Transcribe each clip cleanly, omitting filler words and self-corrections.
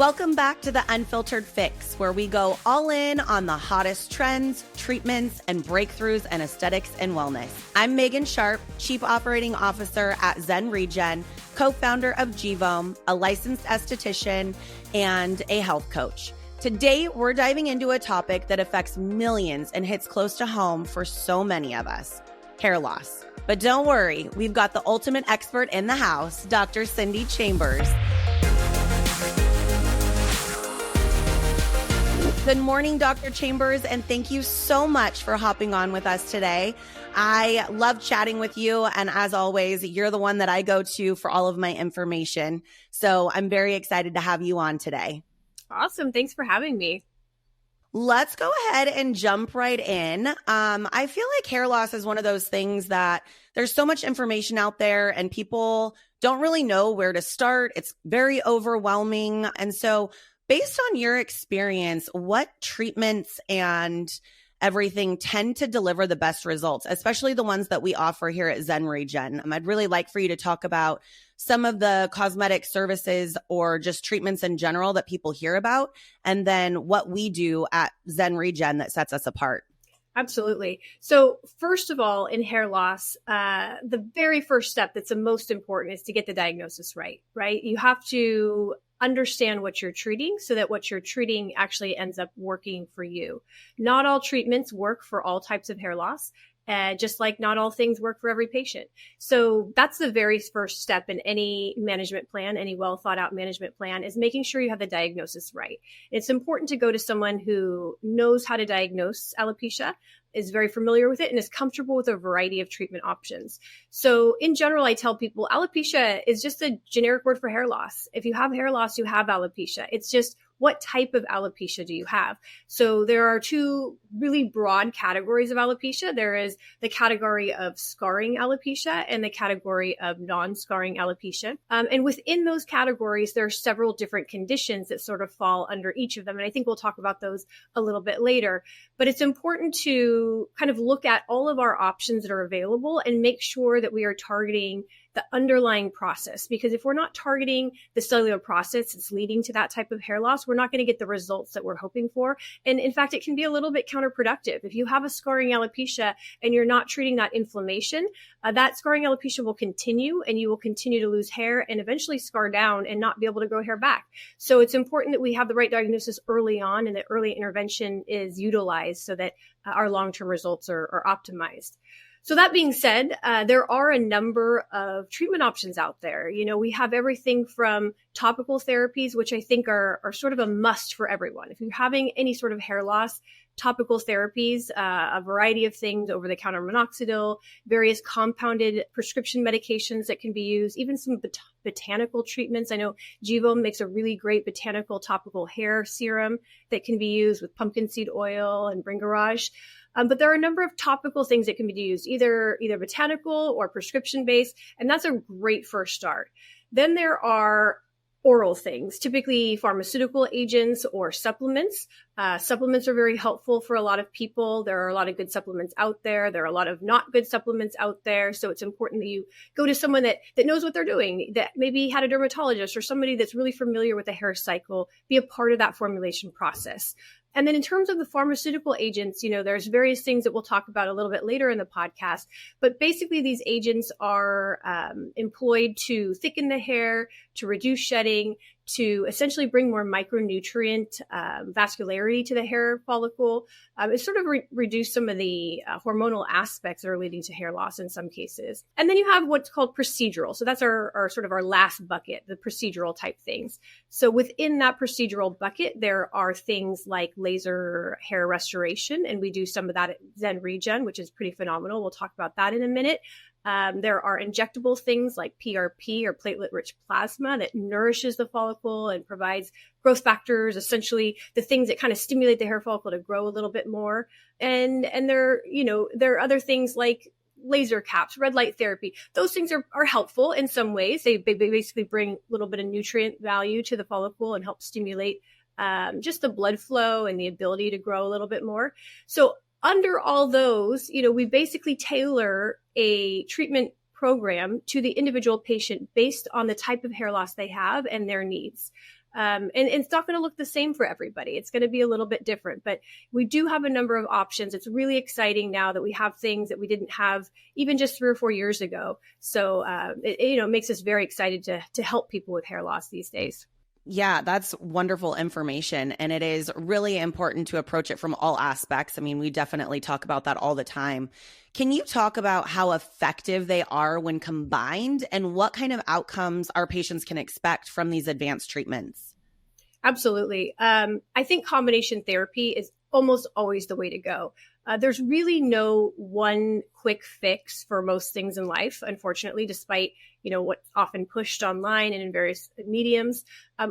Welcome back to the Unfiltered Fix, where we go all in on the hottest trends, treatments, and breakthroughs in aesthetics and wellness. I'm Megan Sharpe, Chief Operating Officer at Zen Regen, co-founder of Givome, a licensed esthetician, and a health coach. Today, we're diving into a topic that affects millions and hits close to home for so many of us: hair loss. But don't worry, we've got the ultimate expert in the house, Dr. Cindy Chambers. Good morning, Dr. Chambers, and thank you so much for hopping on with us today. I love chatting with you, and as always, you're the one that I go to for all of my information. So I'm very excited to have you on today. Awesome. Thanks for having me. Let's go ahead and jump right in. I feel like hair loss is one of those things that there's so much information out there and people don't really know where to start. It's very overwhelming. And so based on your experience, what treatments and everything tend to deliver the best results, especially the ones that we offer here at Zen Regen? I'd really like for you to talk about some of the cosmetic services or just treatments in general that people hear about, and then what we do at Zen Regen that sets us apart. Absolutely. So first of all, in hair loss, the very first step that's the most important is to get the diagnosis right? You have to understand what you're treating so that what you're treating actually ends up working for you. Not all treatments work for all types of hair loss, just like not all things work for every patient. So that's the very first step in any management plan, any well thought out management plan, is making sure you have the diagnosis right. It's important to go to someone who knows how to diagnose alopecia, is very familiar with it, and is comfortable with a variety of treatment options. So in general, I tell people alopecia is just a generic word for hair loss. If you have hair loss, you have alopecia. It's just, what type of alopecia do you have? So there are two really broad categories of alopecia. There is the category of scarring alopecia and the category of non-scarring alopecia. And within those categories, there are several different conditions that sort of fall under each of them. And I think we'll talk about those a little bit later. But it's important to kind of look at all of our options that are available and make sure that we are targeting the underlying process. Because if we're not targeting the cellular process that's leading to that type of hair loss, we're not going to get the results that we're hoping for. And in fact, it can be a little bit counterproductive. If you have a scarring alopecia and you're not treating that inflammation, that scarring alopecia will continue and you will continue to lose hair and eventually scar down and not be able to grow hair back. So it's important that we have the right diagnosis early on and that early intervention is utilized so that our long-term results are optimized. So that being said, there are a number of treatment options out there. You know, we have everything from topical therapies, which I think are sort of a must for everyone. If you're having any sort of hair loss, topical therapies, a variety of things, over-the-counter minoxidil, various compounded prescription medications that can be used, even some botanical treatments. I know Givome makes a really great botanical topical hair serum that can be used with pumpkin seed oil and bringarage. But there are a number of topical things that can be used, either botanical or prescription-based, and that's a great first start. Then there are oral things, typically pharmaceutical agents or supplements. Supplements are very helpful for a lot of people. There are a lot of good supplements out there. There are a lot of not good supplements out there. So it's important that you go to someone that knows what they're doing, that maybe had a dermatologist or somebody that's really familiar with the hair cycle, be a part of that formulation process. And then in terms of the pharmaceutical agents, you know, there's various things that we'll talk about a little bit later in the podcast. But basically, these agents are employed to thicken the hair, to reduce shedding, to essentially bring more micronutrient vascularity to the hair follicle. It sort of reduce some of the hormonal aspects that are leading to hair loss in some cases. And then you have what's called procedural. So that's our sort of our last bucket, the procedural type things. So within that procedural bucket, there are things like laser hair restoration, and we do some of that at Zen Regen, which is pretty phenomenal. We'll talk about that in a minute. There are injectable things like PRP or platelet-rich plasma that nourishes the follicle and provides growth factors, essentially the things that kind of stimulate the hair follicle to grow a little bit more. And there are other things like laser caps, red light therapy. Those things are helpful in some ways. They basically bring a little bit of nutrient value to the follicle and help stimulate just the blood flow and the ability to grow a little bit more. So under all those, we basically tailor a treatment program to the individual patient based on the type of hair loss they have and their needs. And it's not going to look the same for everybody. It's going to be a little bit different, but we do have a number of options. It's really exciting now that we have things that we didn't have even just 3 or 4 years ago. So, it makes us very excited to help people with hair loss these days. Yeah, that's wonderful information. And it is really important to approach it from all aspects. I mean, we definitely talk about that all the time. Can you talk about how effective they are when combined and what kind of outcomes our patients can expect from these advanced treatments? Absolutely. I think combination therapy is almost always the way to go. There's really no one quick fix for most things in life, unfortunately, despite, what's often pushed online and in various mediums.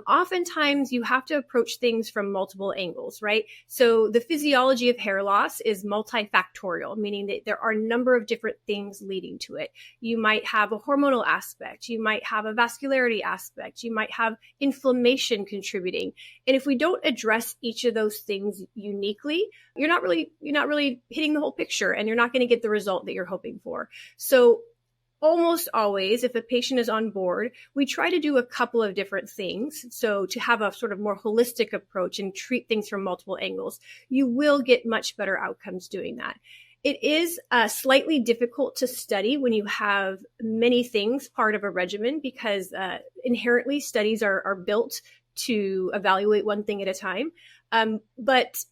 Oftentimes you have to approach things from multiple angles, right? So the physiology of hair loss is multifactorial, meaning that there are a number of different things leading to it. You might have a hormonal aspect. You might have a vascularity aspect. You might have inflammation contributing. And if we don't address each of those things uniquely, you're not really hitting the whole picture, and you're not going to get the result that you're hoping for. So almost always, if a patient is on board, we try to do a couple of different things. So to have a sort of more holistic approach and treat things from multiple angles, you will get much better outcomes doing that. It is slightly difficult to study when you have many things part of a regimen, because inherently studies are built to evaluate one thing at a time. But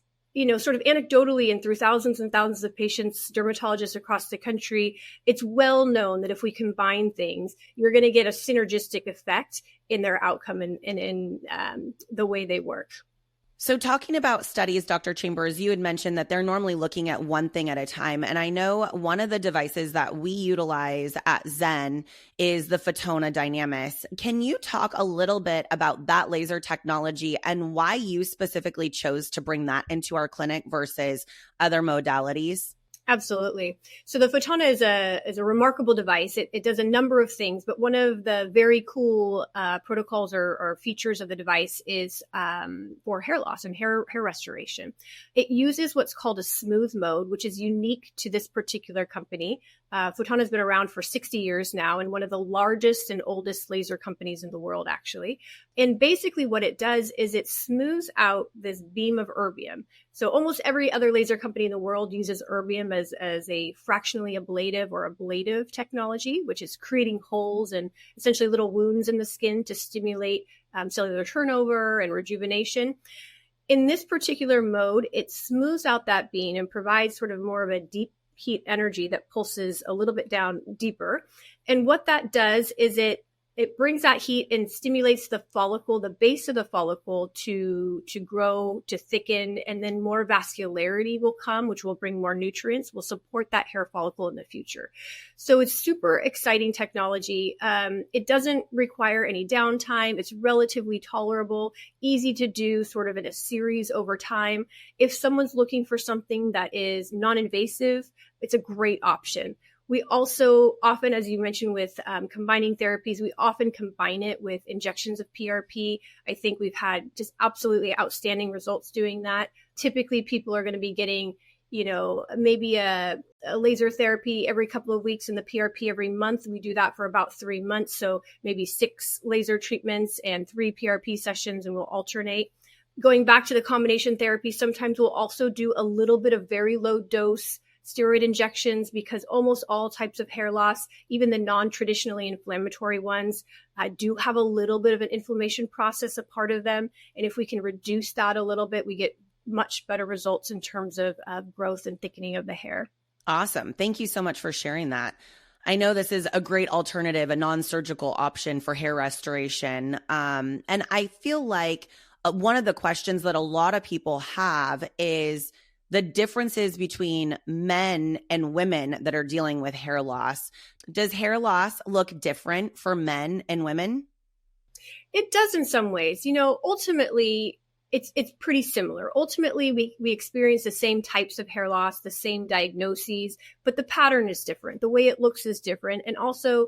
sort of anecdotally and through thousands and thousands of patients, dermatologists across the country, it's well known that if we combine things, you're going to get a synergistic effect in their outcome and in the way they work. So talking about studies, Dr. Chambers, you had mentioned that they're normally looking at one thing at a time. And I know one of the devices that we utilize at Zen is the Fotona Dynamis. Can you talk a little bit about that laser technology and why you specifically chose to bring that into our clinic versus other modalities? Absolutely. So the Fotona is a remarkable device. It does a number of things, but one of the very cool protocols or features of the device is for hair loss and hair restoration. It uses what's called a smooth mode, which is unique to this particular company. Fotona has been around for 60 years now, and one of the largest and oldest laser companies in the world, actually. And basically what it does is it smooths out this beam of erbium. So almost every other laser company in the world uses erbium as a fractionally ablative or ablative technology, which is creating holes and essentially little wounds in the skin to stimulate cellular turnover and rejuvenation. In this particular mode, it smooths out that beam and provides sort of more of a deep heat energy that pulses a little bit down deeper. And what that does is it brings that heat and stimulates the follicle, the base of the follicle to grow, to thicken, and then more vascularity will come, which will bring more nutrients, will support that hair follicle in the future. So it's super exciting technology. It doesn't require any downtime. It's relatively tolerable, easy to do sort of in a series over time. If someone's looking for something that is non-invasive, it's a great option. We also often, as you mentioned, with combining therapies, we often combine it with injections of PRP. I think we've had just absolutely outstanding results doing that. Typically, people are going to be getting, maybe a laser therapy every couple of weeks and the PRP every month. We do that for about 3 months. So maybe 6 laser treatments and 3 PRP sessions, and we'll alternate. Going back to the combination therapy, sometimes we'll also do a little bit of very low dose steroid injections, because almost all types of hair loss, even the non-traditionally inflammatory ones, do have a little bit of an inflammation process a part of them. And if we can reduce that a little bit, we get much better results in terms of growth and thickening of the hair. Awesome. Thank you so much for sharing that. I know this is a great alternative, a non-surgical option for hair restoration. And I feel like one of the questions that a lot of people have is the differences between men and women that are dealing with hair loss. Does hair loss look different for men and women? It does in some ways. Ultimately, it's pretty similar. Ultimately, we experience the same types of hair loss, the same diagnoses, but the pattern is different. The way it looks is different. And also,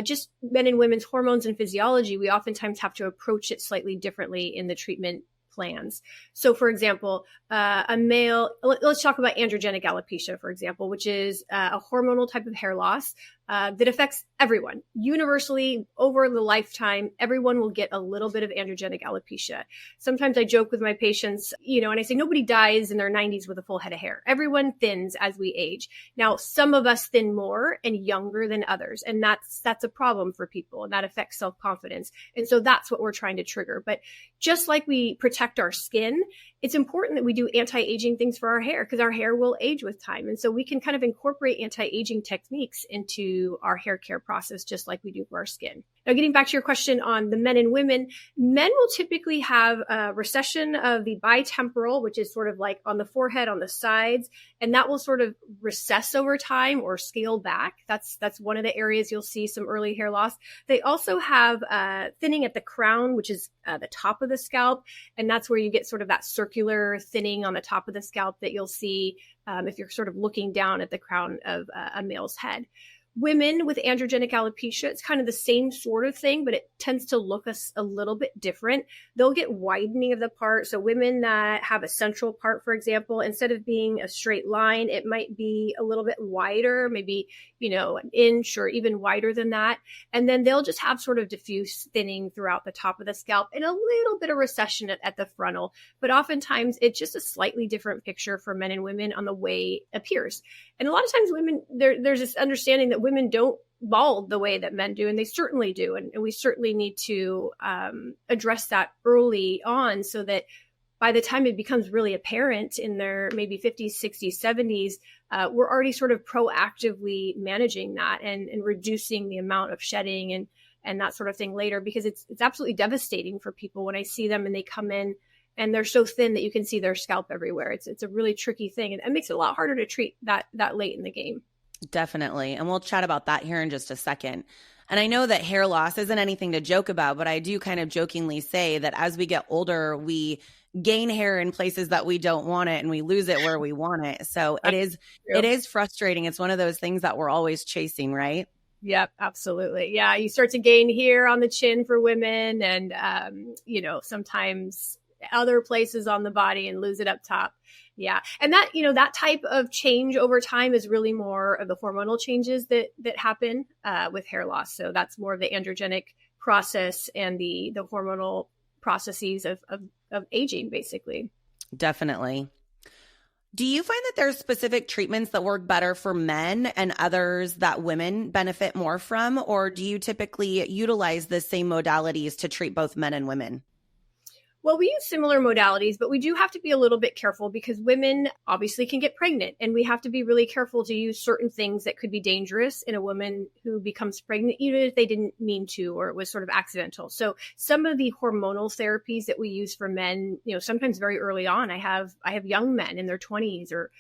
just men and women's hormones and physiology, we oftentimes have to approach it slightly differently in the treatment plans. So for example, a male, let's talk about androgenic alopecia, for example, which is a hormonal type of hair loss. that affects everyone. Universally, over the lifetime, everyone will get a little bit of androgenic alopecia. Sometimes I joke with my patients, and I say nobody dies in their 90s with a full head of hair. Everyone thins as we age. Now, some of us thin more and younger than others, and that's a problem for people, and that affects self-confidence. And so that's what we're trying to trigger. But just like we protect our skin, it's important that we do anti-aging things for our hair, because our hair will age with time. And so we can kind of incorporate anti-aging techniques into our hair care process, just like we do for our skin. Now, getting back to your question on the men and women, men will typically have a recession of the bitemporal, which is sort of like on the forehead, on the sides, and that will sort of recess over time or scale back. That's one of the areas you'll see some early hair loss. They also have thinning at the crown, which is the top of the scalp, and that's where you get sort of that circular thinning on the top of the scalp that you'll see if you're sort of looking down at the crown of a male's head. Women with androgenic alopecia, it's kind of the same sort of thing, but it tends to look a little bit different. They'll get widening of the part. So women that have a central part, for example, instead of being a straight line, it might be a little bit wider, maybe, an inch or even wider than that. And then they'll just have sort of diffuse thinning throughout the top of the scalp and a little bit of recession at the frontal. But oftentimes it's just a slightly different picture for men and women on the way it appears. And a lot of times women, there's this understanding that women don't bald the way that men do, and they certainly do. And we certainly need to address that early on so that by the time it becomes really apparent in their maybe 50s, 60s, 70s, we're already sort of proactively managing that and reducing the amount of shedding and that sort of thing later, because it's absolutely devastating for people when I see them and they come in and they're so thin that you can see their scalp everywhere. It's a really tricky thing, and it makes it a lot harder to treat that late in the game. Definitely. And we'll chat about that here in just a second. And I know that hair loss isn't anything to joke about, but I do kind of jokingly say that as we get older, we gain hair in places that we don't want it and we lose it where we want it. So it is frustrating. It's one of those things that we're always chasing, right? Yep, absolutely. Yeah, you start to gain here on the chin for women and, sometimes other places on the body and lose it up top. Yeah. And that, that type of change over time is really more of the hormonal changes that happen with hair loss. So that's more of the androgenic process and the hormonal processes of aging, basically. Definitely. Do you find that there's specific treatments that work better for men and others that women benefit more from? Or do you typically utilize the same modalities to treat both men and women? Well, we use similar modalities, but we do have to be a little bit careful because women obviously can get pregnant, and we have to be really careful to use certain things that could be dangerous in a woman who becomes pregnant, even if they didn't mean to, or it was sort of accidental. So some of the hormonal therapies that we use for men, sometimes very early on, I have young men in their 20s or,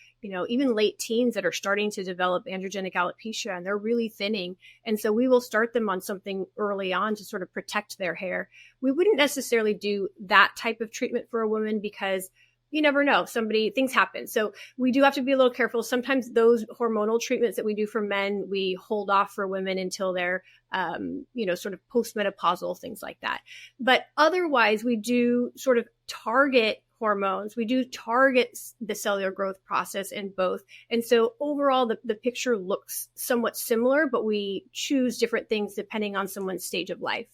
even late teens that are starting to develop androgenic alopecia, and they're really thinning. And so we will start them on something early on to sort of protect their hair. We wouldn't necessarily do that type of treatment for a woman because you never know, things happen. So we do have to be a little careful. Sometimes those hormonal treatments that we do for men, we hold off for women until they're, sort of postmenopausal, things like that. But otherwise, we do sort of target hormones. We do target the cellular growth process in both. And so overall, the picture looks somewhat similar, but we choose different things depending on someone's stage of life.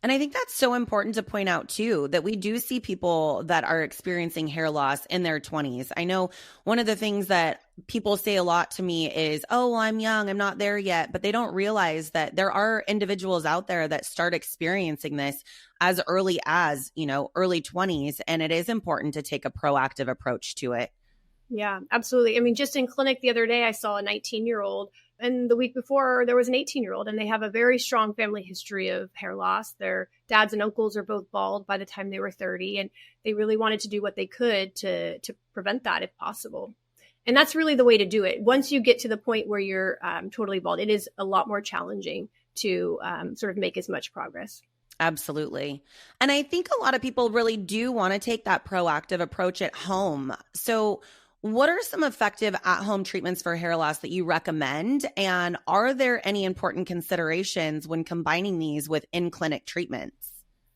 And I think that's so important to point out too, that we do see people that are experiencing hair loss in their 20s. I know one of the things that people say a lot to me is, oh, well, I'm young, I'm not there yet. But they don't realize that there are individuals out there that start experiencing this as early as, early 20s. And it is important to take a proactive approach to it. Yeah, absolutely. I mean, just in clinic the other day, I saw a 19-year-old. And the week before, there was an 18-year-old, and they have a very strong family history of hair loss. Their dads and uncles are both bald by the time they were 30, and they really wanted to do what they could to prevent that if possible. And that's really the way to do it. Once you get to the point where you're totally bald, it is a lot more challenging to sort of make as much progress. Absolutely. And I think a lot of people really do want to take that proactive approach at home. So what are some effective at-home treatments for hair loss that you recommend? And are there any important considerations when combining these with in-clinic treatments?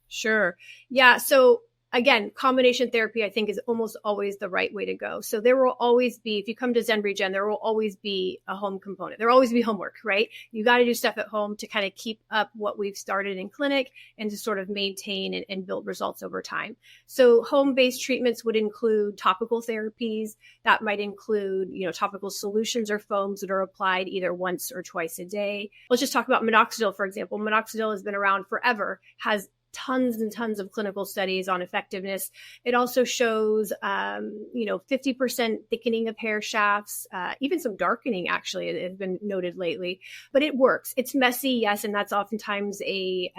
Sure. Yeah. So again, combination therapy, I think, is almost always the right way to go. So there will always be, if you come to Zen Regen, there will always be a home component. There will always be homework, right? You got to do stuff at home to kind of keep up what we've started in clinic and to sort of maintain and build results over time. So home-based treatments would include topical therapies. That might include, topical solutions or foams that are applied either once or twice a day. Let's just talk about minoxidil, for example. Minoxidil has been around forever, has tons and tons of clinical studies on effectiveness. It also shows, 50% thickening of hair shafts, even some darkening actually has been noted lately, but it works. It's messy. Yes. And that's oftentimes a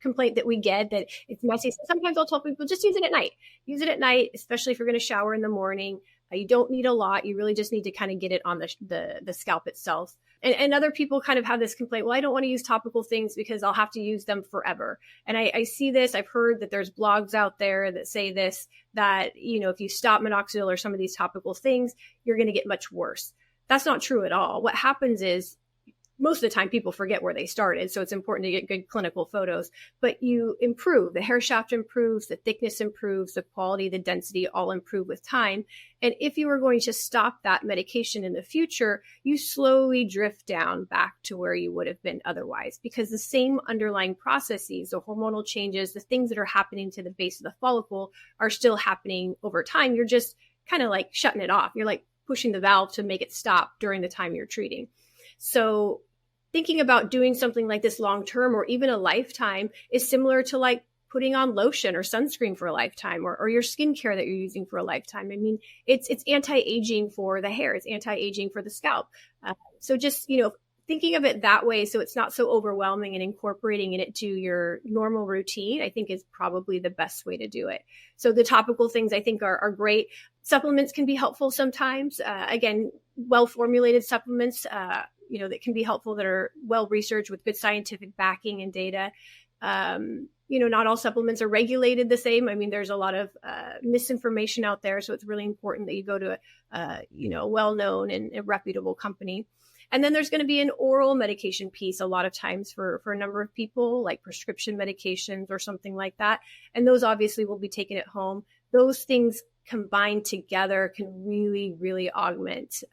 complaint that we get, that it's messy. So sometimes I'll tell people, just use it at night. Use it at night, especially if you're going to shower in the morning. You don't need a lot. You really just need to kind of get it on the scalp itself. And other people kind of have this complaint, well, I don't want to use topical things because I'll have to use them forever. And I see this, I've heard that there's blogs out there that say this, that, if you stop minoxidil or some of these topical things, you're going to get much worse. That's not true at all. What happens is, most of the time people forget where they started. So it's important to get good clinical photos, but you improve. The hair shaft improves, the thickness improves, the quality, the density all improve with time. And if you are going to stop that medication in the future, you slowly drift down back to where you would have been otherwise, because the same underlying processes, the hormonal changes, the things that are happening to the base of the follicle are still happening over time. You're just kind of like shutting it off. You're like pushing the valve to make it stop during the time you're treating. So thinking about doing something like this long-term or even a lifetime is similar to like putting on lotion or sunscreen for a lifetime, or your skincare that you're using for a lifetime. I mean, it's anti-aging for the hair. It's anti-aging for the scalp. So just, thinking of it that way, so it's not so overwhelming, and incorporating it to your normal routine, I think is probably the best way to do it. So the topical things I think are great. Supplements can be helpful sometimes. Again, well-formulated supplements, that can be helpful, that are well-researched with good scientific backing and data. Not all supplements are regulated the same. I mean, there's a lot of misinformation out there. So it's really important that you go to a well-known and a reputable company. And then there's going to be an oral medication piece a lot of times for a number of people, like prescription medications or something like that. And those obviously will be taken at home. Those things combined together can really, really augment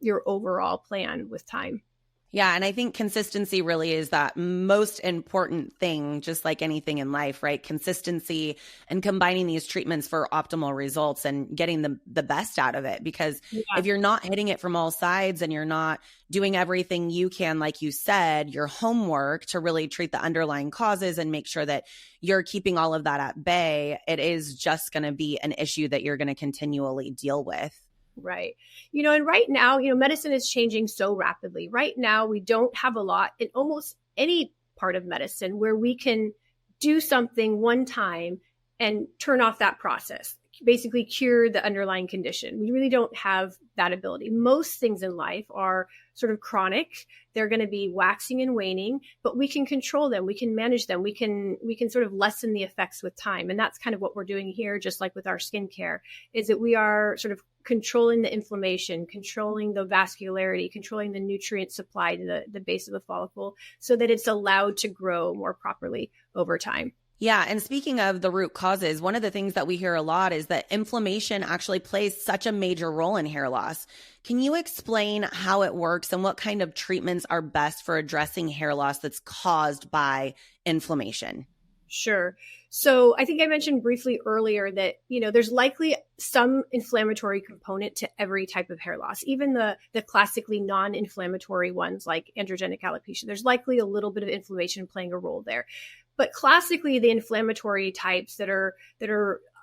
your overall plan with time. Yeah. And I think consistency really is that most important thing, just like anything in life, right? Consistency and combining these treatments for optimal results and getting the best out of it. Because if you're not hitting it from all sides and you're not doing everything you can, like you said, your homework to really treat the underlying causes and make sure that you're keeping all of that at bay, it is just going to be an issue that you're going to continually deal with. Right. And right now, medicine is changing so rapidly. Right now, we don't have a lot in almost any part of medicine where we can do something one time and turn off that process, basically cure the underlying condition. We really don't have that ability. Most things in life are sort of chronic. They're going to be waxing and waning, but we can control them. We can manage them. We can sort of lessen the effects with time. And that's kind of what we're doing here, just like with our skincare, is that we are sort of controlling the inflammation, controlling the vascularity, controlling the nutrient supply to the base of the follicle so that it's allowed to grow more properly over time. Yeah. And speaking of the root causes, one of the things that we hear a lot is that inflammation actually plays such a major role in hair loss. Can you explain how it works and what kind of treatments are best for addressing hair loss that's caused by inflammation? Sure. So I think I mentioned briefly earlier that, there's likely some inflammatory component to every type of hair loss, even the classically non-inflammatory ones like androgenic alopecia. There's likely a little bit of inflammation playing a role there. But classically, the inflammatory types that are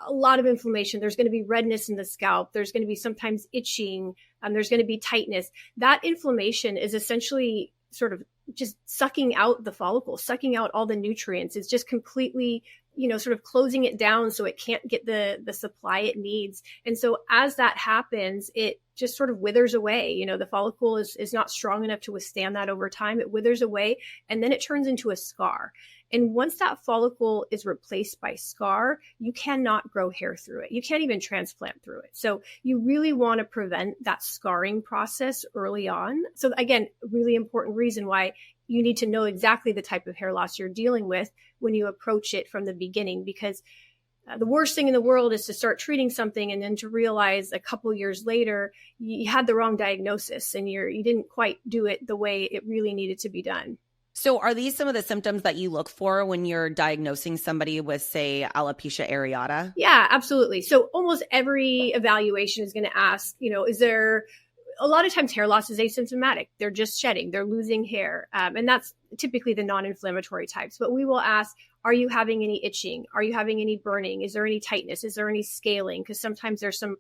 a lot of inflammation, there's going to be redness in the scalp. There's going to be sometimes itching. There's going to be tightness. That inflammation is essentially sort of just sucking out the follicle, sucking out all the nutrients. It's just completely, sort of closing it down so it can't get the supply it needs. And so as that happens, it just sort of withers away. The follicle is not strong enough to withstand that over time. It withers away and then it turns into a scar. And once that follicle is replaced by scar, you cannot grow hair through it. You can't even transplant through it. So you really want to prevent that scarring process early on. So again, really important reason why you need to know exactly the type of hair loss you're dealing with when you approach it from the beginning, because the worst thing in the world is to start treating something and then to realize a couple years later you had the wrong diagnosis and you didn't quite do it the way it really needed to be done. So are these some of the symptoms that you look for when you're diagnosing somebody with, say, alopecia areata? Yeah, absolutely. So almost every evaluation is going to ask, is there, a lot of times hair loss is asymptomatic. They're just shedding, they're losing hair. And that's typically the non-inflammatory types. But we will ask, are you having any itching? Are you having any burning? Is there any tightness? Is there any scaling? Because sometimes there's some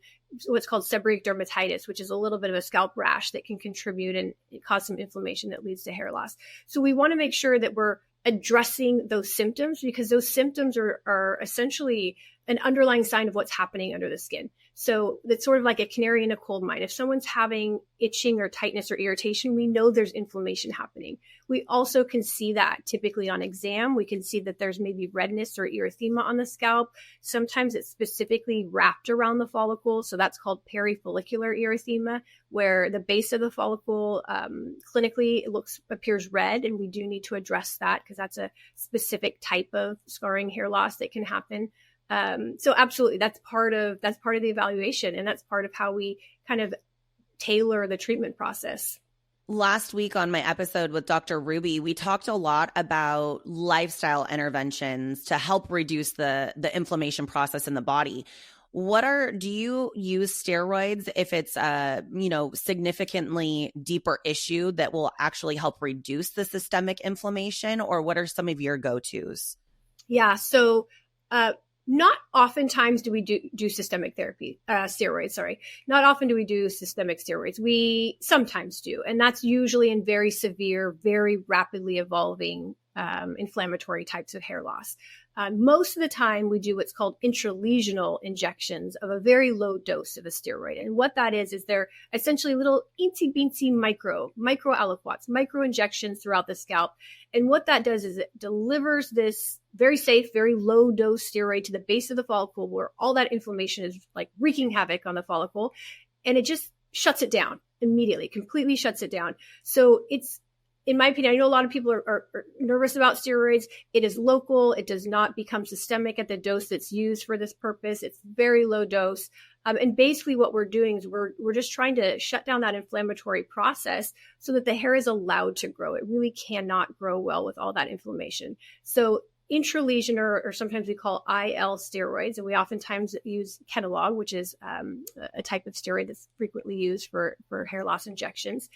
what's called seborrheic dermatitis, which is a little bit of a scalp rash that can contribute and cause some inflammation that leads to hair loss. So we want to make sure that we're addressing those symptoms, because those symptoms are essentially an underlying sign of what's happening under the skin. So it's sort of like a canary in a coal mine. If someone's having itching or tightness or irritation, we know there's inflammation happening. We also can see that typically on exam. We can see that there's maybe redness or erythema on the scalp. Sometimes it's specifically wrapped around the follicle. So that's called perifollicular erythema, where the base of the follicle clinically appears red. And we do need to address that because that's a specific type of scarring hair loss that can happen. So absolutely, that's part of the evaluation, and that's part of how we kind of tailor the treatment process. Last week on my episode with Dr. Ruby, we talked a lot about lifestyle interventions to help reduce the inflammation process in the body. Do you use steroids if it's a, significantly deeper issue that will actually help reduce the systemic inflammation, or what are some of your go-tos? Yeah. So, not oftentimes do we do systemic therapy, steroids, sorry. Not often do we do systemic steroids. We sometimes do. And that's usually in very severe, very rapidly evolving inflammatory types of hair loss. Most of the time we do what's called intralesional injections of a very low dose of a steroid. And what that is they're essentially little eensy beensy micro aliquots, micro injections throughout the scalp. And what that does is it delivers this very safe, very low dose steroid to the base of the follicle where all that inflammation is like wreaking havoc on the follicle. And it just shuts it down immediately, completely shuts it down. So it's, in my opinion, I know a lot of people are nervous about steroids. It is local. It does not become systemic at the dose that's used for this purpose. It's very low dose. And basically what we're doing is we're just trying to shut down that inflammatory process so that the hair is allowed to grow. It really cannot grow well with all that inflammation. So intralesion, or sometimes we call IL steroids, and we oftentimes use Kenalog, which is a type of steroid that's frequently used for hair loss injections.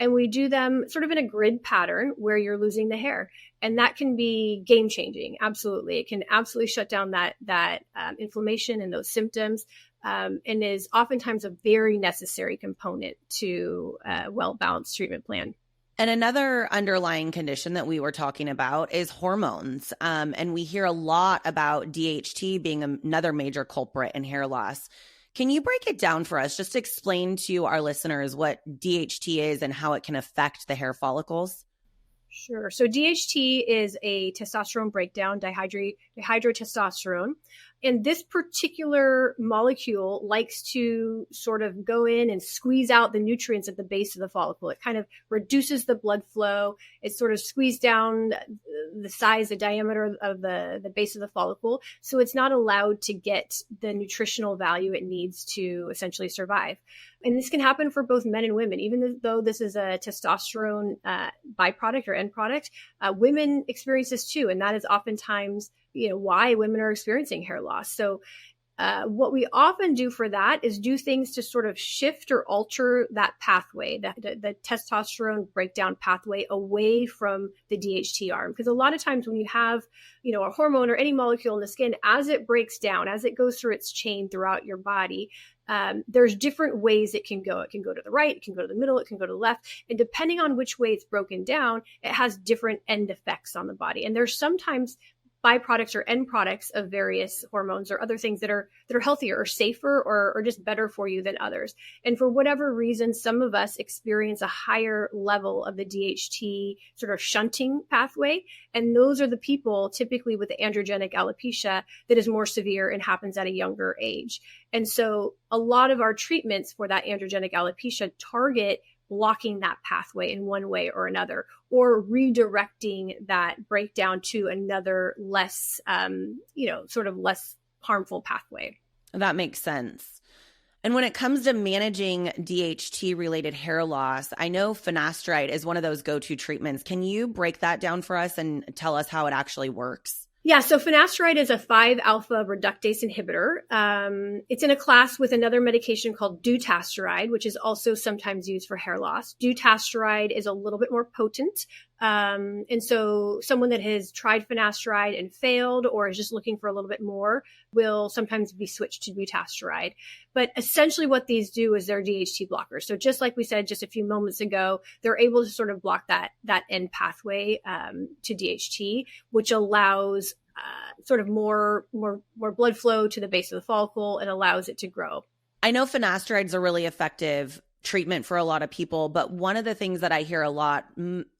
And we do them sort of in a grid pattern where you're losing the hair. And that can be game changing. Absolutely. It can absolutely shut down that inflammation and those symptoms, and is oftentimes a very necessary component to a well-balanced treatment plan. And another underlying condition that we were talking about is hormones. And we hear a lot about DHT being another major culprit in hair loss. Can you break it down for us? Just explain to our listeners what DHT is and how it can affect the hair follicles. Sure. So DHT is a testosterone breakdown, dihydrotestosterone. And this particular molecule likes to sort of go in and squeeze out the nutrients at the base of the follicle. It kind of reduces the blood flow. It sort of squeezes down the diameter of the base of the follicle. So it's not allowed to get the nutritional value it needs to essentially survive. And this can happen for both men and women, even though this is a testosterone byproduct or end product. Women experience this too. And that is oftentimes why women are experiencing hair loss. So what we often do for that is do things to sort of shift or alter that pathway, the testosterone breakdown pathway away from the DHT arm. Because a lot of times when you have, a hormone or any molecule in the skin, as it breaks down, as it goes through its chain throughout your body, there's different ways it can go. It can go to the right, it can go to the middle, it can go to the left. And depending on which way it's broken down, it has different end effects on the body. And there's sometimes byproducts or end products of various hormones or other things that are healthier or safer or just better for you than others. And for whatever reason, some of us experience a higher level of the DHT sort of shunting pathway. And those are the people typically with the androgenic alopecia that is more severe and happens at a younger age. And so a lot of our treatments for that androgenic alopecia target blocking that pathway in one way or another, or redirecting that breakdown to another less, sort of less harmful pathway. That makes sense. And when it comes to managing DHT-related hair loss, I know finasteride is one of those go-to treatments. Can you break that down for us and tell us how it actually works? Yeah, so finasteride is a 5-alpha reductase inhibitor. It's in a class with another medication called dutasteride, which is also sometimes used for hair loss. Dutasteride is a little bit more potent. And so someone that has tried finasteride and failed or is just looking for a little bit more will sometimes be switched to dutasteride. But essentially what these do is they're DHT blockers. So just like we said just a few moments ago, they're able to sort of block that end pathway to DHT, which allows sort of more blood flow to the base of the follicle and allows it to grow. I know finasterides are really effective treatment for a lot of people, but one of the things that I hear a lot,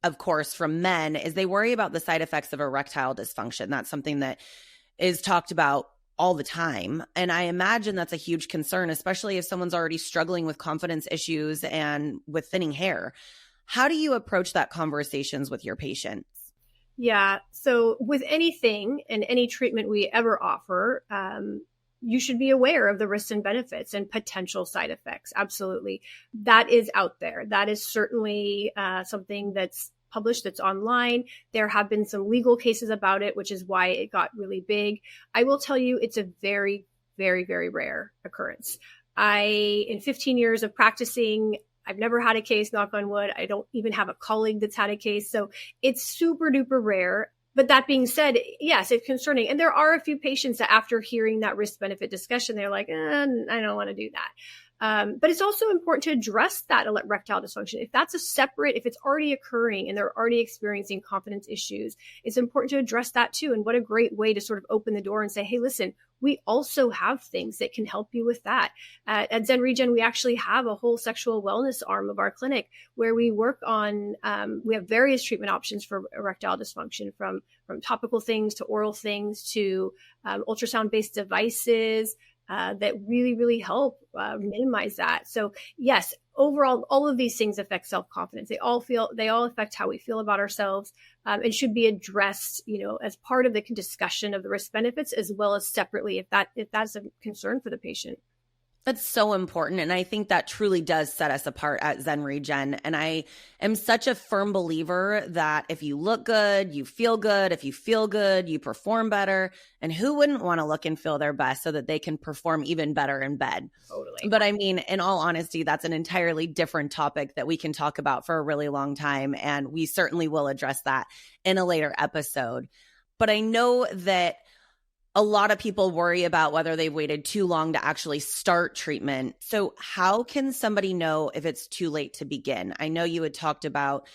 of course, from men is they worry about the side effects of erectile dysfunction. That's something that is talked about all the time. And I imagine that's a huge concern, especially if someone's already struggling with confidence issues and with thinning hair. How do you approach that conversations with your patients? Yeah. So with anything and any treatment we ever offer, you should be aware of the risks and benefits and potential side effects. Absolutely. That is out there. That is certainly something that's published, that's online. There have been some legal cases about it, which is why it got really big. I will tell you, it's a very, very, very rare occurrence. In 15 years of practicing, I've never had a case, knock on wood. I don't even have a colleague that's had a case. So it's super duper rare. But that being said, yes, it's concerning. And there are a few patients that after hearing that risk benefit discussion, they're like, I don't want to do that. But it's also important to address that erectile dysfunction. If it's already occurring and they're already experiencing confidence issues, it's important to address that too. And what a great way to sort of open the door and say, hey, listen, we also have things that can help you with that. At Zen Regen, we actually have a whole sexual wellness arm of our clinic where we work on, we have various treatment options for erectile dysfunction, from topical things to oral things to ultrasound-based devices that really, really help minimize that. So yes, overall, all of these things affect self-confidence. They all affect how we feel about ourselves, and should be addressed, as part of the discussion of the risk benefits, as well as separately if that's a concern for the patient. That's so important. And I think that truly does set us apart at Zen Regen. And I am such a firm believer that if you look good, you feel good. If you feel good, you perform better. And who wouldn't want to look and feel their best so that they can perform even better in bed? Totally. But I mean, in all honesty, that's an entirely different topic that we can talk about for a really long time. And we certainly will address that in a later episode. But I know that a lot of people worry about whether they've waited too long to actually start treatment. So how can somebody know if it's too late to begin? I know you had talked about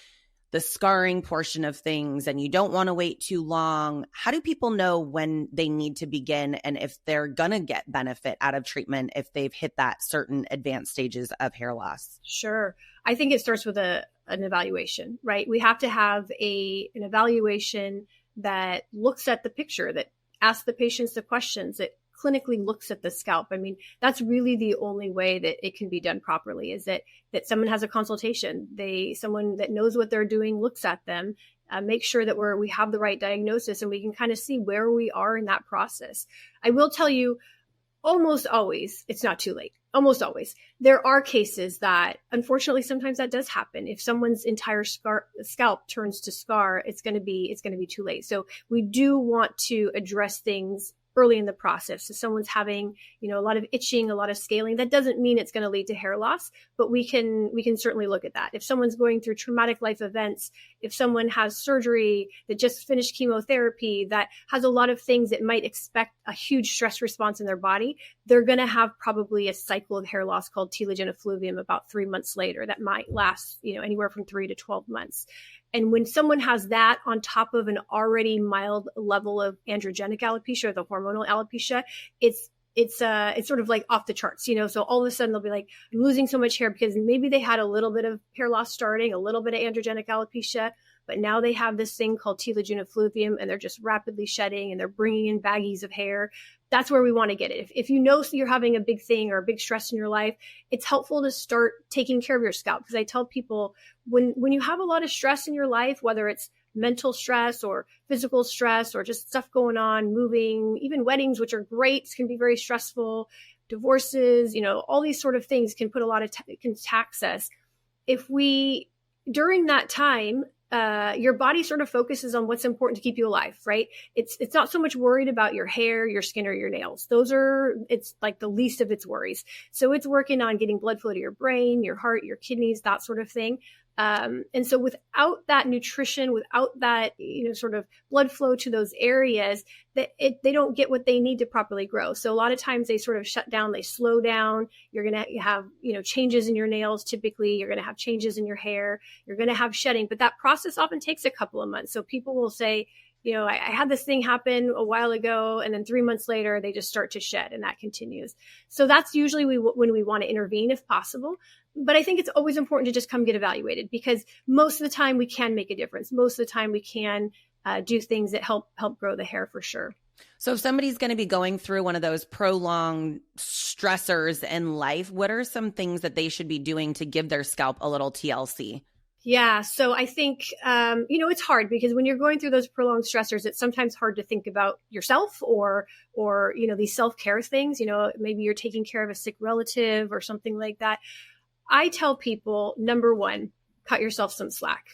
the scarring portion of things and you don't want to wait too long. How do people know when they need to begin and if they're going to get benefit out of treatment if they've hit that certain advanced stages of hair loss? Sure. I think it starts with an evaluation, right? We have to have an evaluation that looks at the picture, that asks the patients the questions, that clinically looks at the scalp. I mean, that's really the only way that it can be done properly, is that someone has a consultation. Someone that knows what they're doing looks at them, make sure that we have the right diagnosis, and we can kind of see where we are in that process. I will tell you, almost always, it's not too late. Almost always. There are cases that, unfortunately, sometimes that does happen. If someone's entire scalp turns to scar, it's going to be too late. So we do want to address things early in the process. So someone's having, a lot of itching, a lot of scaling. That doesn't mean it's going to lead to hair loss, but we can certainly look at that. If someone's going through traumatic life events, if someone has surgery that just finished chemotherapy, that has a lot of things that might expect a huge stress response in their body, they're going to have probably a cycle of hair loss called telogen effluvium about 3 months later that might last, anywhere from 3 to 12 months. And when someone has that on top of an already mild level of androgenic alopecia, or the hormonal alopecia, it's sort of like off the charts, so all of a sudden they'll be like, I'm losing so much hair because maybe they had a little bit of hair loss starting, a little bit of androgenic alopecia, but now they have this thing called telogen effluvium and they're just rapidly shedding and they're bringing in baggies of hair. that's where we want to get it. If you know you're having a big thing or a big stress in your life, it's helpful to start taking care of your scalp. Because I tell people when you have a lot of stress in your life, whether it's mental stress or physical stress or just stuff going on, moving, even weddings, which are great, can be very stressful, divorces, all these sort of things can put a lot of, can tax us. If we, during that time, your body sort of focuses on what's important to keep you alive, right? It's not so much worried about your hair, your skin, or your nails. It's like the least of its worries. So it's working on getting blood flow to your brain, your heart, your kidneys, that sort of thing. And so without that nutrition, without that, sort of blood flow to those areas, they don't get what they need to properly grow. So a lot of times they sort of shut down, they slow down. You're going to have, changes in your nails. Typically, you're going to have changes in your hair. You're going to have shedding, but that process often takes a couple of months. So people will say, I had this thing happen a while ago, and then 3 months later, they just start to shed, and that continues. So that's usually when we want to intervene if possible. But I think it's always important to just come get evaluated, because most of the time we can make a difference. Most of the time we can do things that help grow the hair for sure. So if somebody's going to be going through one of those prolonged stressors in life, what are some things that they should be doing to give their scalp a little TLC? Yeah. So I think, it's hard because when you're going through those prolonged stressors, it's sometimes hard to think about yourself or, these self-care things. Maybe you're taking care of a sick relative or something like that. I tell people, number one, cut yourself some slack.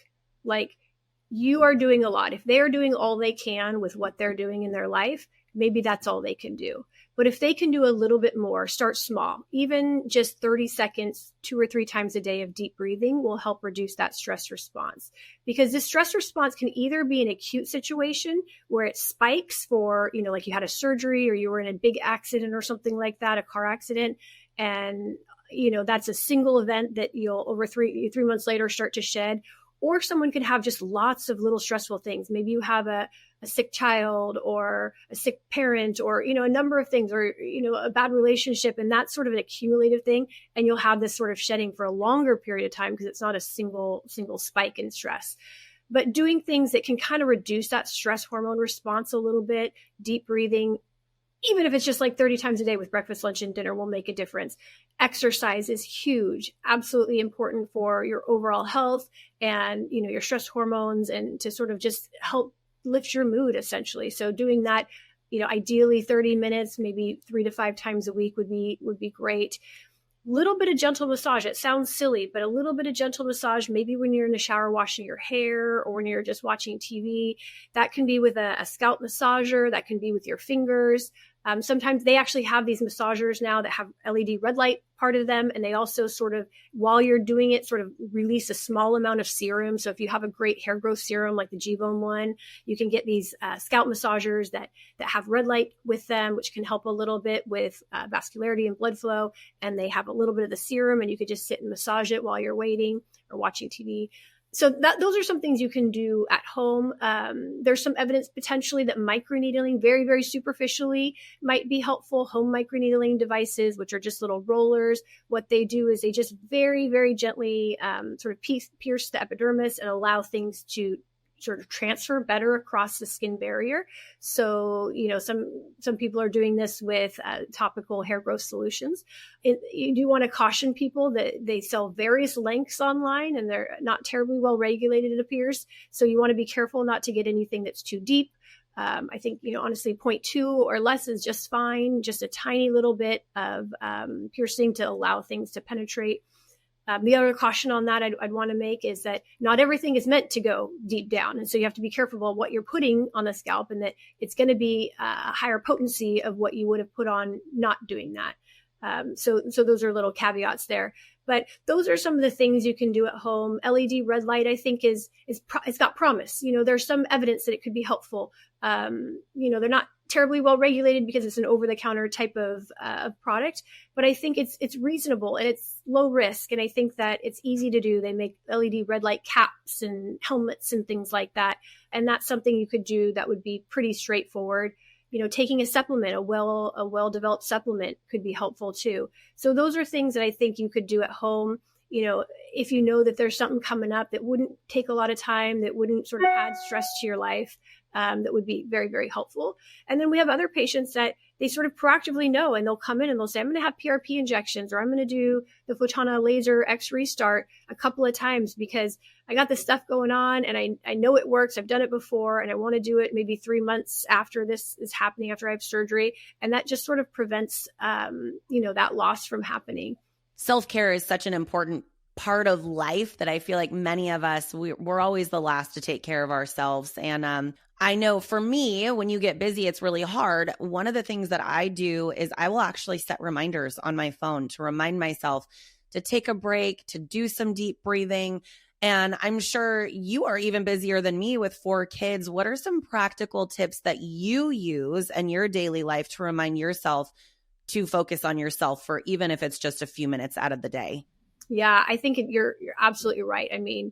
Like, you are doing a lot. If they're doing all they can with what they're doing in their life, maybe that's all they can do. But if they can do a little bit more, start small. Even just 30 seconds, 2 or 3 times a day of deep breathing will help reduce that stress response. Because this stress response can either be an acute situation where it spikes for, like you had a surgery or you were in a big accident or something like that, a car accident, and that's a single event that you'll over 3 months later start to shed. Or someone could have just lots of little stressful things. Maybe you have a sick child or a sick parent or, a number of things, or, a bad relationship. And that's sort of an accumulative thing. And you'll have this sort of shedding for a longer period of time because it's not a single spike in stress. But doing things that can kind of reduce that stress hormone response a little bit, deep breathing, even if it's just like 30 times a day with breakfast, lunch, and dinner, will make a difference. Exercise is huge, absolutely important for your overall health and, your stress hormones, and to sort of just help lift your mood essentially. So doing that, ideally 30 minutes, maybe 3 to 5 times a week would be great. Little bit of gentle massage. It sounds silly, but a little bit of gentle massage, maybe when you're in the shower washing your hair or when you're just watching TV. That can be with a scalp massager. That can be with your fingers. Sometimes they actually have these massagers now that have LED red light part of them. And they also sort of, while you're doing it, sort of release a small amount of serum. So if you have a great hair growth serum, like the G-Bone one, you can get these scalp massagers that have red light with them, which can help a little bit with vascularity and blood flow. And they have a little bit of the serum, and you could just sit and massage it while you're waiting or watching TV. So those are some things you can do at home. There's some evidence potentially that microneedling very, very superficially might be helpful. Home microneedling devices, which are just little rollers, what they do is they just very, very gently sort of pierce the epidermis and allow things to sort of transfer better across the skin barrier. So, some people are doing this with topical hair growth solutions. You do want to caution people that they sell various lengths online and they're not terribly well regulated, it appears. So you want to be careful not to get anything that's too deep. I think, honestly, 0.2 or less is just fine. Just a tiny little bit of piercing to allow things to penetrate. The other caution on that I'd want to make is that not everything is meant to go deep down. And so you have to be careful about what you're putting on the scalp, and that it's going to be a higher potency of what you would have put on not doing that. So those are little caveats there. But those are some of the things you can do at home. LED red light, I think, it's got promise. There's some evidence that it could be helpful. They're not terribly well regulated because it's an over-the-counter type of product, but I think it's reasonable and it's low risk, and I think that it's easy to do. They make LED red light caps and helmets and things like that, and that's something you could do that would be pretty straightforward. Taking a supplement, a well-developed supplement, could be helpful too. So those are things that I think you could do at home. If you know that there's something coming up that wouldn't take a lot of time, that wouldn't sort of add stress to your life, that would be very, very helpful. And then we have other patients that they sort of proactively know, and they'll come in and they'll say, I'm going to have PRP injections, or I'm going to do the Fotona laser X restart a couple of times because I got this stuff going on and I know it works. I've done it before and I want to do it maybe 3 months after this is happening, after I have surgery. And that just sort of prevents, that loss from happening. Self-care is such an important part of life that I feel like many of us, we're always the last to take care of ourselves. And I know for me, when you get busy, it's really hard. One of the things that I do is I will actually set reminders on my phone to remind myself to take a break, to do some deep breathing. And I'm sure you are even busier than me with 4 kids. What are some practical tips that you use in your daily life to remind yourself to focus on yourself for even if it's just a few minutes out of the day? Yeah, I think you're absolutely right. I mean,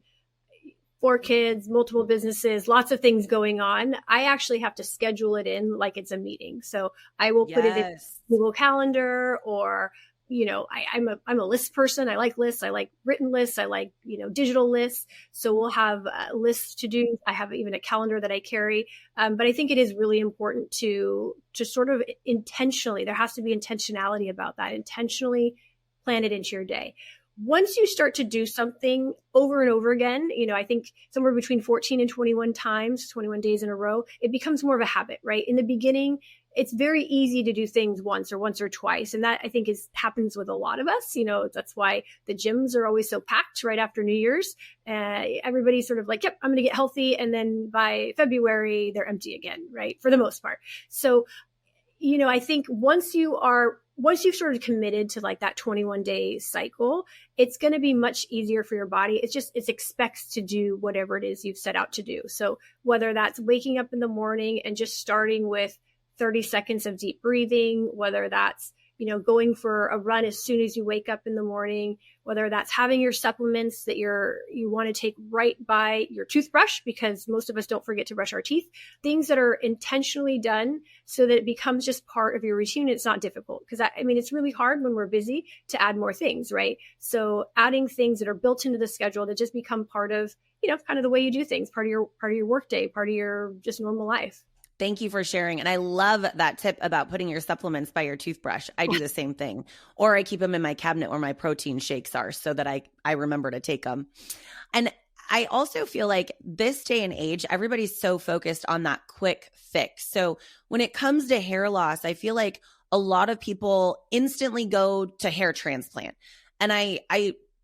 4 kids, multiple businesses, lots of things going on. I actually have to schedule it in like it's a meeting. So I will put it in Google Calendar, or I'm a list person. I like lists. I like written lists. I like, digital lists. So we'll have lists to do. I have even a calendar that I carry. But I think it is really important to sort of intentionally, there has to be intentionality about that, intentionally plan it into your day. Once you start to do something over and over again, I think somewhere between 14 and 21 times, 21 days in a row, it becomes more of a habit, right? In the beginning, it's very easy to do things once or twice. And that I think happens with a lot of us. That's why the gyms are always so packed right after New Year's. Everybody's sort of like, yep, I'm going to get healthy. And then by February, they're empty again, right? For the most part. So, I think once you've sort of committed to like that 21-day cycle, it's going to be much easier for your body. It expects to do whatever it is you've set out to do. So whether that's waking up in the morning and just starting with 30 seconds of deep breathing, whether that's, going for a run as soon as you wake up in the morning, whether that's having your supplements that you want to take right by your toothbrush, because most of us don't forget to brush our teeth, things that are intentionally done so that it becomes just part of your routine. It's not difficult because it's really hard when we're busy to add more things, right? So adding things that are built into the schedule that just become part of, kind of the way you do things, part of your work day, part of your just normal life. Thank you for sharing. And I love that tip about putting your supplements by your toothbrush. I do the same thing. Or I keep them in my cabinet where my protein shakes are so that I remember to take them. And I also feel like this day and age, everybody's so focused on that quick fix. So when it comes to hair loss, I feel like a lot of people instantly go to hair transplant. And I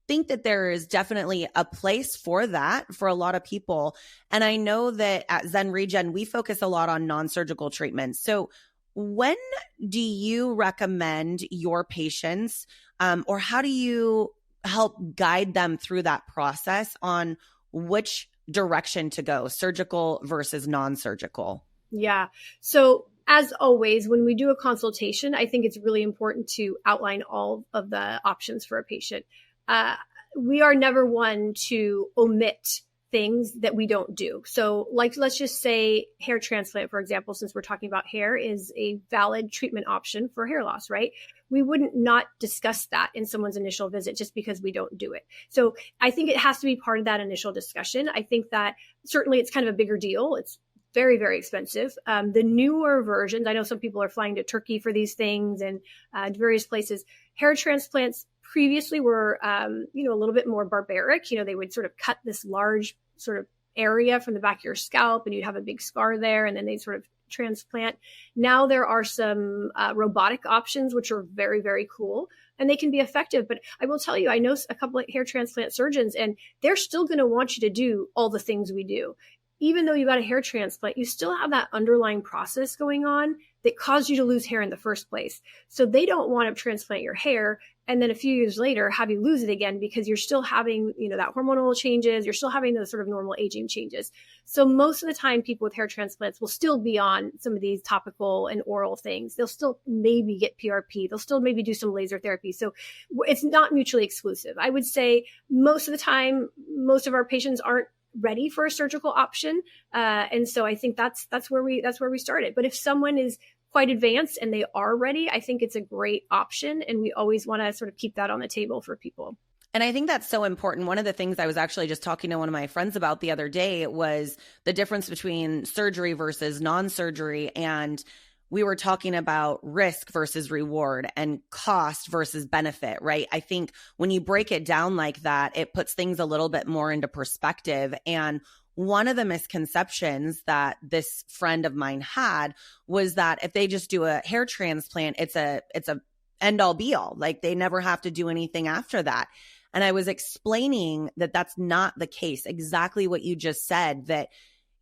think that there is definitely a place for that for a lot of people. And I know that at Zen Regen, we focus a lot on non-surgical treatments. So when do you recommend your patients, or how do you help guide them through that process on which direction to go, surgical versus non-surgical? Yeah. So as always, when we do a consultation, I think it's really important to outline all of the options for a patient. We are never one to omit things that we don't do. So let's just say hair transplant, for example, since we're talking about hair, is a valid treatment option for hair loss, right? We wouldn't not discuss that in someone's initial visit just because we don't do it. So I think it has to be part of that initial discussion. I think that certainly it's kind of a bigger deal. It's very, very expensive. The newer versions, I know some people are flying to Turkey for these things and various places. Hair transplants previously were, a little bit more barbaric. They would sort of cut this large sort of area from the back of your scalp and you'd have a big scar there and then they'd sort of transplant. Now there are some robotic options, which are very, very cool and they can be effective. But I will tell you, I know a couple of hair transplant surgeons and they're still going to want you to do all the things we do. Even though you got a hair transplant, you still have that underlying process going on that caused you to lose hair in the first place. So they don't want to transplant your hair and then a few years later have you lose it again because you're still having, that hormonal changes, you're still having those sort of normal aging changes. So most of the time people with hair transplants will still be on some of these topical and oral things. They'll still maybe get PRP. They'll still maybe do some laser therapy. So it's not mutually exclusive. I would say most of the time, most of our patients aren't ready for a surgical option. And so I think that's where we started. But if someone is quite advanced and they are ready, I think it's a great option. And we always want to sort of keep that on the table for people. And I think that's so important. One of the things I was actually just talking to one of my friends about the other day was the difference between surgery versus non-surgery. And we were talking about risk versus reward and cost versus benefit, right? I think when you break it down like that, it puts things a little bit more into perspective. And one of the misconceptions that this friend of mine had was that if they just do a hair transplant, it's a end all be all. Like they never have to do anything after that. And I was explaining that that's not the case. Exactly what you just said, that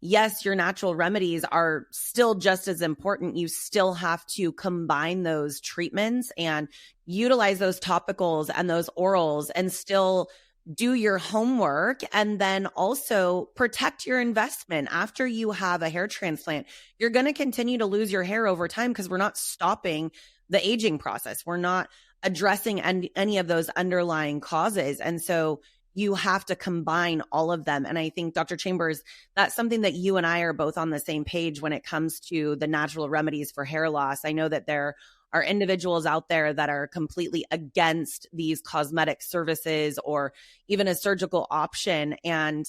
yes, your natural remedies are still just as important. You still have to combine those treatments and utilize those topicals and those orals and still do your homework, and then also protect your investment. After you have a hair transplant, you're going to continue to lose your hair over time because we're not stopping the aging process. We're not addressing any of those underlying causes. And so you have to combine all of them. And I think, Dr. Chambers, that's something that you and I are both on the same page when it comes to the natural remedies for hair loss. I know that there are individuals out there that are completely against these cosmetic services or even a surgical option. And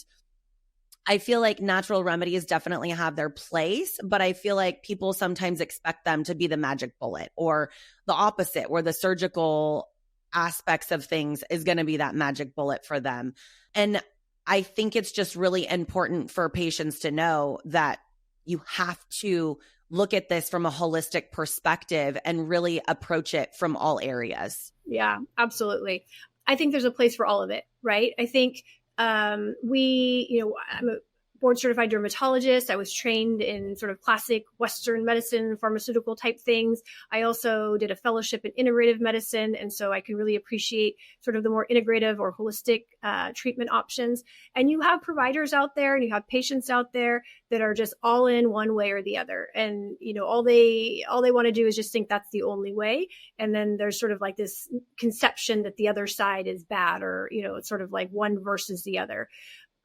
I feel like natural remedies definitely have their place, but I feel like people sometimes expect them to be the magic bullet, or the opposite, where the surgical aspects of things is going to be that magic bullet for them. And I think it's just really important for patients to know that you have to look at this from a holistic perspective and really approach it from all areas. Yeah, absolutely. I think there's a place for all of it, right? I think I'm a board certified dermatologist. I was trained in sort of classic Western medicine, pharmaceutical type things. I also did a fellowship in integrative medicine. And so I can really appreciate sort of the more integrative or holistic treatment options. And you have providers out there and you have patients out there that are just all in one way or the other. And, all they want to do is just think that's the only way. And then there's sort of like this conception that the other side is bad, or, it's sort of like one versus the other.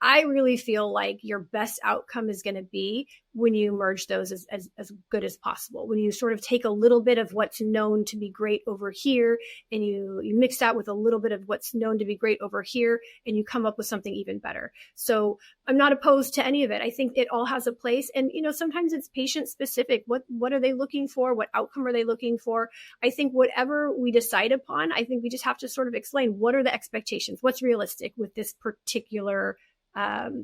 I really feel like your best outcome is going to be when you merge those as good as possible. When you sort of take a little bit of what's known to be great over here and you mix that with a little bit of what's known to be great over here, and you come up with something even better. So I'm not opposed to any of it. I think it all has a place. And, sometimes it's patient specific. What are they looking for? What outcome are they looking for? I think whatever we decide upon, I think we just have to sort of explain what are the expectations? What's realistic with this particular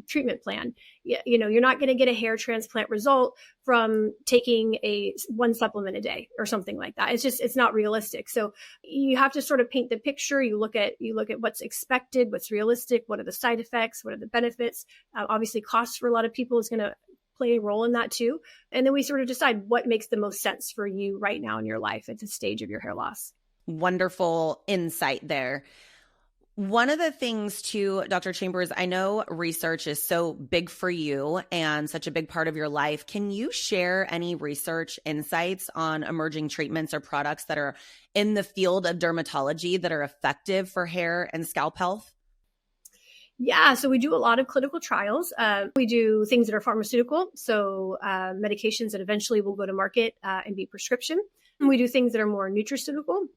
treatment plan. You're not going to get a hair transplant result from taking one supplement a day or something like that. It's not realistic. So you have to sort of paint the picture. You look at what's expected, what's realistic, what are the side effects, what are the benefits. Obviously, cost for a lot of people is going to play a role in that too. And then we sort of decide what makes the most sense for you right now in your life at the stage of your hair loss. Wonderful insight there. One of the things too, Dr. Chambers, I know research is so big for you and such a big part of your life. Can you share any research insights on emerging treatments or products that are in the field of dermatology that are effective for hair and scalp health? Yeah, so we do a lot of clinical trials. We do things that are pharmaceutical, so medications that eventually will go to market and be prescription. And we do things that are more nutraceutical,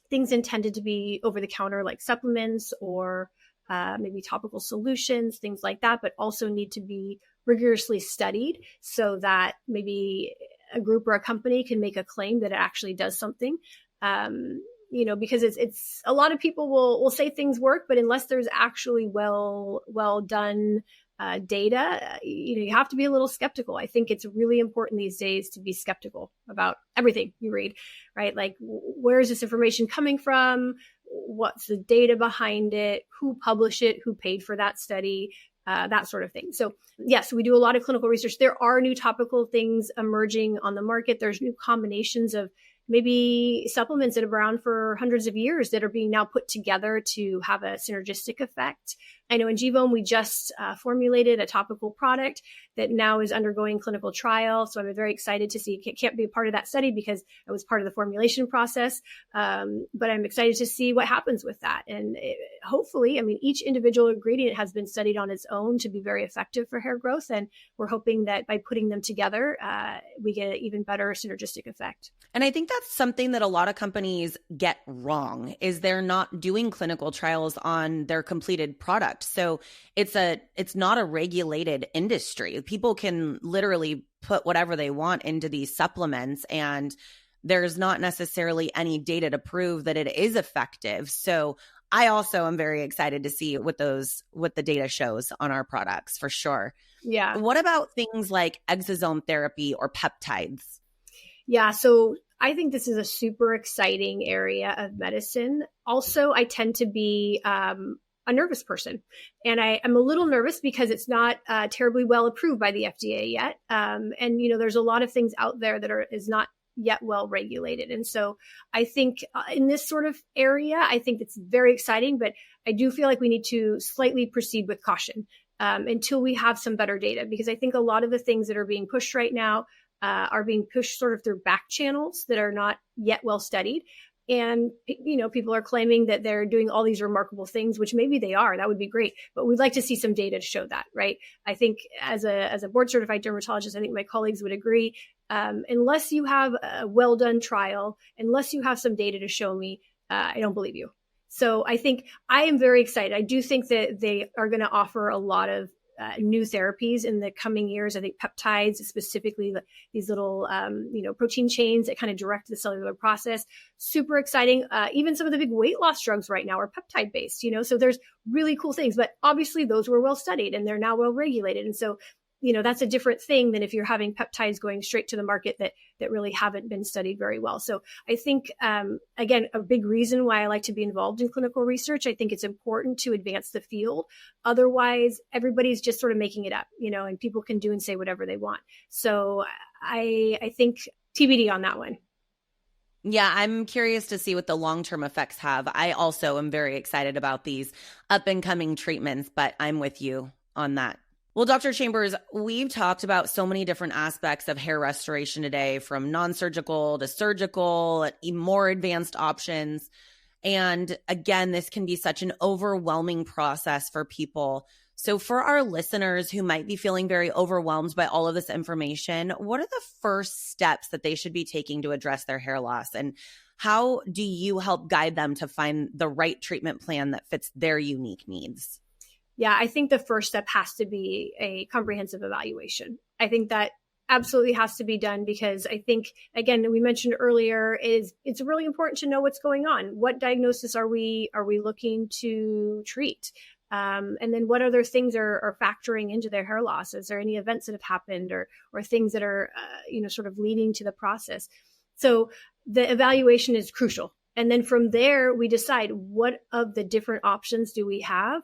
things intended to be over the counter like supplements or maybe topical solutions, things like that, but also need to be rigorously studied so that maybe a group or a company can make a claim that it actually does something. Because it's a lot of people will say things work, but unless there's actually well done data, you have to be a little skeptical. I think it's really important these days to be skeptical about everything you read, right? Like, where is this information coming from? What's the data behind it? Who published it? Who paid for that study? That sort of thing. So yes, we do a lot of clinical research. There are new topical things emerging on the market. There's new combinations of maybe supplements that have been around for hundreds of years that are being now put together to have a synergistic effect. I know in Givome, we just formulated a topical product that now is undergoing clinical trial. So I'm very excited to see. I can't be a part of that study because I was part of the formulation process. But I'm excited to see what happens with that. And hopefully, each individual ingredient has been studied on its own to be very effective for hair growth. And we're hoping that by putting them together, we get an even better synergistic effect. And I think that's something that a lot of companies get wrong, is they're not doing clinical trials on their completed product. So it's not a regulated industry. People can literally put whatever they want into these supplements, and there's not necessarily any data to prove that it is effective. So I also am very excited to see what the data shows on our products for sure. Yeah. What about things like exosome therapy or peptides? Yeah. So I think this is a super exciting area of medicine. Also, I tend to be a nervous person, and I'm a little nervous because it's not terribly well approved by the FDA yet. And, there's a lot of things out there that is not yet well regulated. And so I think in this sort of area, I think it's very exciting, but I do feel like we need to slightly proceed with caution until we have some better data, because I think a lot of the things that are being pushed right now are being pushed sort of through back channels that are not yet well studied. And, people are claiming that they're doing all these remarkable things, which maybe they are. That would be great. But we'd like to see some data to show that, right? I think as a board certified dermatologist, I think my colleagues would agree. Unless you have a well done trial, unless you have some data to show me, I don't believe you. So I think I am very excited. I do think that they are going to offer a lot of new therapies in the coming years. I think peptides, specifically these little, protein chains that kind of direct the cellular process, super exciting. Even some of the big weight loss drugs right now are peptide based, so there's really cool things, but obviously those were well studied and they're now well regulated. And so, that's a different thing than if you're having peptides going straight to the market that really haven't been studied very well. So I think, again, a big reason why I like to be involved in clinical research, I think it's important to advance the field. Otherwise, everybody's just sort of making it up, and people can do and say whatever they want. So I think TBD on that one. Yeah, I'm curious to see what the long-term effects have. I also am very excited about these up-and-coming treatments, but I'm with you on that. Well, Dr. Chambers, we've talked about so many different aspects of hair restoration today, from non-surgical to surgical, even more advanced options. And again, this can be such an overwhelming process for people. So for our listeners who might be feeling very overwhelmed by all of this information, what are the first steps that they should be taking to address their hair loss? And how do you help guide them to find the right treatment plan that fits their unique needs? Yeah, I think the first step has to be a comprehensive evaluation. I think that absolutely has to be done, because I think, again, we mentioned earlier, it's really important to know what's going on. What diagnosis are we looking to treat? And then what other things are factoring into their hair loss? Is there any events that have happened or things that are, sort of leading to the process? So the evaluation is crucial. And then from there, we decide what of the different options do we have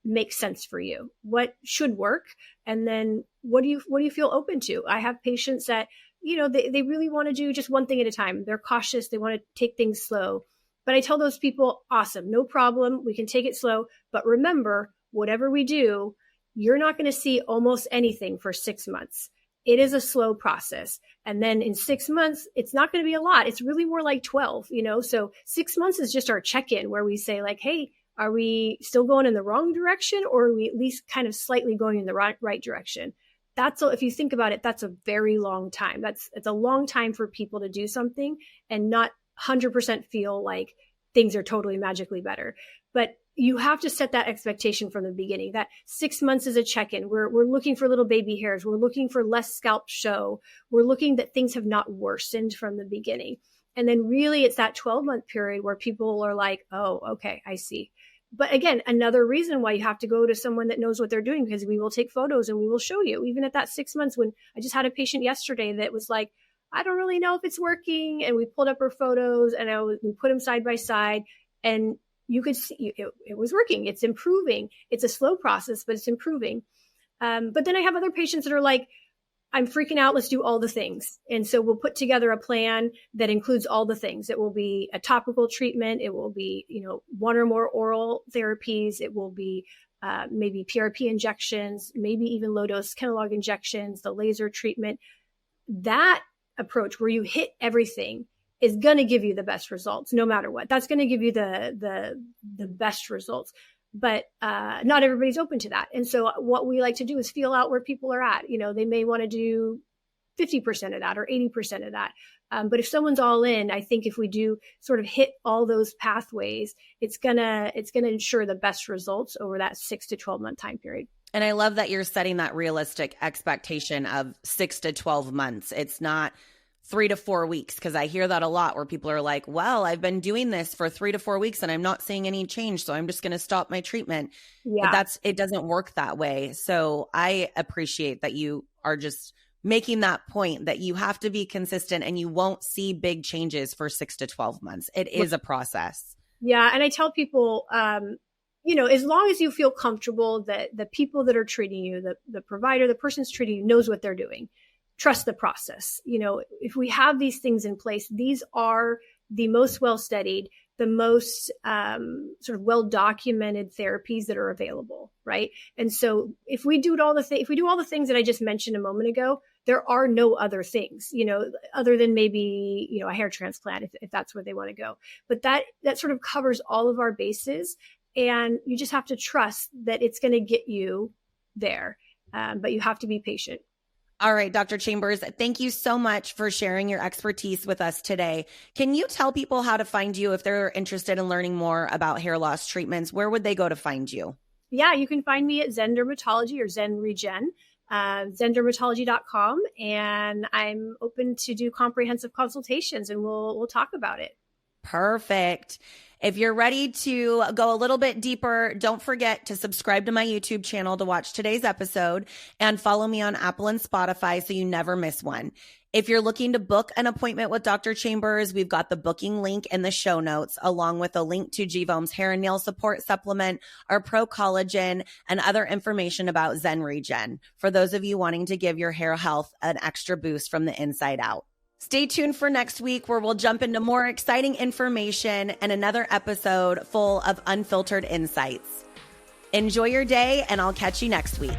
makes sense for you, what should work, and then what do you feel open to? I have patients that they really want to do just one thing at a time. They're cautious, they want to take things slow, but I tell those people, awesome, no problem, we can take it slow, but remember, whatever we do, you're not going to see almost anything for 6 months. It is a slow process, and then in 6 months it's not going to be a lot. It's really more like 12, so 6 months is just our check-in where we say, like, hey, are we still going in the wrong direction, or are we at least kind of slightly going in the right direction? If you think about it, that's a very long time. It's a long time for people to do something and not 100% feel like things are totally magically better. But you have to set that expectation from the beginning, that 6 months is a check-in. We're looking for little baby hairs. We're looking for less scalp show. We're looking that things have not worsened from the beginning. And then really it's that 12-month period where people are like, oh, okay, I see. But again, another reason why you have to go to someone that knows what they're doing, because we will take photos and we will show you. Even at that 6 months, when I just had a patient yesterday that was like, I don't really know if it's working. And we pulled up her photos and we put them side by side, and you could see it was working. It's improving. It's a slow process, but it's improving. But then I have other patients that are like, I'm freaking out. Let's do all the things. And so we'll put together a plan that includes all the things. It will be a topical treatment. It will be, one or more oral therapies. It will be maybe PRP injections, maybe even low dose Kenalog injections, the laser treatment. That approach where you hit everything is going to give you the best results, no matter what. That's going to give you the best results. But not everybody's open to that. And so what we like to do is feel out where people are at. They may want to do 50% of that or 80% of that. But if someone's all in, I think if we do sort of hit all those pathways, it's gonna ensure the best results over that 6 to 12 month time period. And I love that you're setting that realistic expectation of 6 to 12 months. It's not 3 to 4 weeks, because I hear that a lot where people are like, well, I've been doing this for 3 to 4 weeks and I'm not seeing any change, so I'm just going to stop my treatment. Yeah. It doesn't work that way. So I appreciate that you are just making that point that you have to be consistent and you won't see big changes for 6 to 12 months. It is a process. Yeah. And I tell people, as long as you feel comfortable that the people that are treating you, the provider, the person's treating you knows what they're doing, trust the process. If we have these things in place, these are the most well-studied, the most sort of well-documented therapies that are available, right? And so if we do all the things that I just mentioned a moment ago, there are no other things, other than maybe, a hair transplant, if that's where they want to go. But that sort of covers all of our bases. And you just have to trust that it's going to get you there. But you have to be patient. All right, Dr. Chambers, thank you so much for sharing your expertise with us today. Can you tell people how to find you if they're interested in learning more about hair loss treatments? Where would they go to find you? Yeah, you can find me at Zen Dermatology or Zen Regen, zendermatology.com. And I'm open to do comprehensive consultations, and we'll talk about it. Perfect. If you're ready to go a little bit deeper, don't forget to subscribe to my YouTube channel to watch today's episode and follow me on Apple and Spotify so you never miss one. If you're looking to book an appointment with Dr. Chambers, we've got the booking link in the show notes, along with a link to Gvome's hair and nail support supplement, our Pro Collagen, and other information about Zen Regen for those of you wanting to give your hair health an extra boost from the inside out. Stay tuned for next week, where we'll jump into more exciting information and another episode full of unfiltered insights. Enjoy your day, and I'll catch you next week.